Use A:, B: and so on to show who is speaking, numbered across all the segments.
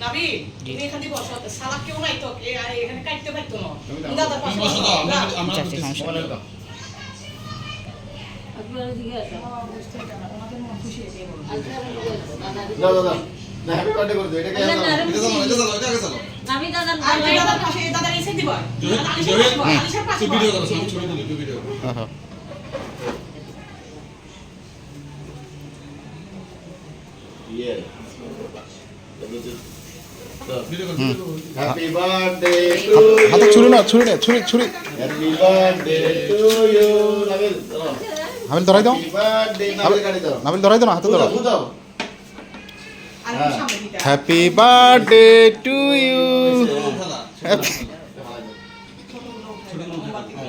A: নাবি তুমি এখানে বসো সালাদ কেউ নাই তো এখানে কাটতে পারতো না দাদা পাশে বসো দাও আমরা মোবাইলে দাও আপনারা দিকে আসো আমাদের মন খুশি হয়ে যাবে দাও দাদা না হ্যাপি বার্থডে করে দাও এটা কে চলো নাবি দাদা দাদার পাশে দাদা এসে দিবা আলিশার পাশে ভিডিও করো ছবি তুলি ভিডিও হ্যাঁ Yeah. Happy birthday to you.
B: হাতে ছুরি না ছুরি
A: Happy birthday to you.
B: Nabil ধরাই দাও
A: Happy birthday নাবিল গাড়ি দাও
B: নাবিল ধরাই দাও না হাতে ধরো
A: দাও
B: happy birthday to you happy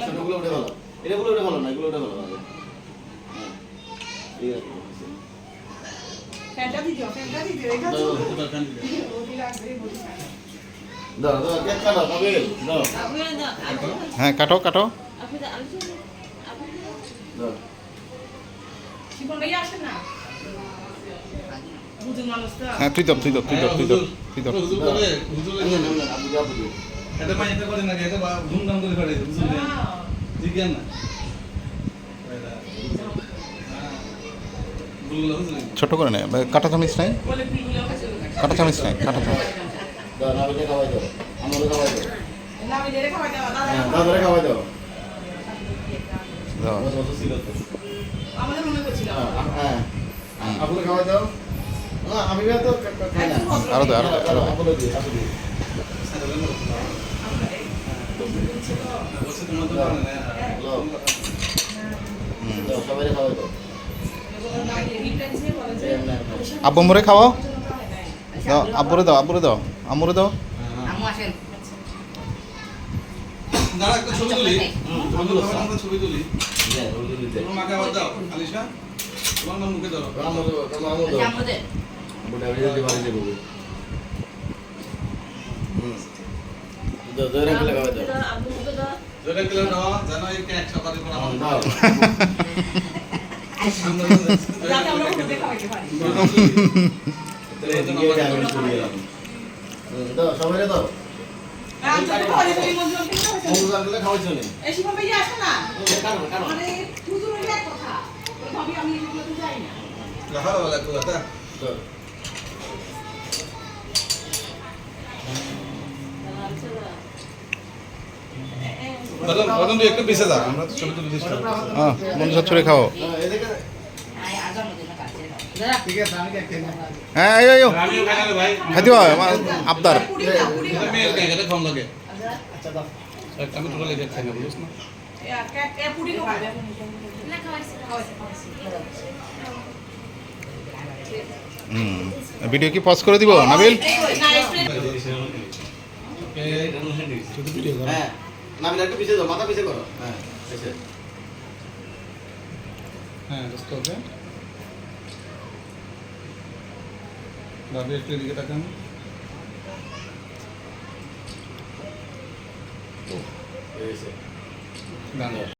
A: ছোটগুলো উঠে ভালো এগুলো উঠে ভালো না এগুলো উঠে ভালো না ঠিক আছে ফ্যানটা দিও এটা তো দাও কেক কাটো নাবিল দাও
B: হ্যাঁ কাটো
A: দাও শিবন ভাইয়া আসেন না বুঝুন মানুষটা
B: হ্যাঁ তুই দাও
C: হুজুর
A: আবু যাবো
C: এটা পাইতে করে না এটা ধুমধাম করে করে হুজুর ঠিক না
B: ছোট করে নে কাটা চামিচ নাই কাটা চামিচ
A: দাও নাবিলে খাওয়াই দাও আমারে খাওয়াই দাও নাবিলে খাওয়াই দাও দাদারে খাওয়াই দাও
B: দাও
A: আমাদের মনে করছিল হ্যাঁ আপনাকে খাওয়াই দাও আমি তো খাই না
B: আরো দাও
A: আপনাকে দিই সবাই খাওয়াই দাও
B: আব্বু মুরে খাওয়াও দাও আব্বুরে দাও আম্মুরে দাও
C: দাঁড়া একটা ছবি তুলি ছবি তুলি তোমার মাকে আবার দাও আলিশা তোমার নাম মুখে ধরো
A: জোরে গেলে খাওয়াই দাও
C: যেটা কিলো নাও জানো এই কেক সকালে করে আমার দাও
A: যাতে আমরা খুব দেখাইতে পারি দাও সবাই দাও
C: একটু পিছে দাও আমরা তো ছবি তুলে দিচ্ছি
B: হ্যাঁ মনসা ছুরি খাও হ্যাঁ আইও খাইতে হয় আবদার
C: আমি তোকে লেগে খাই না বুঝছ না
B: ভিডিও কি পজ করে দিব নাবিল
A: হ্যাঁ নাবিল একটু পিছে দাও মাথা পিছে করো হ্যাঁ পিছে
C: হ্যাঁ জাস্ট ওকে বাবু একটু এদিকে তাকান
A: এই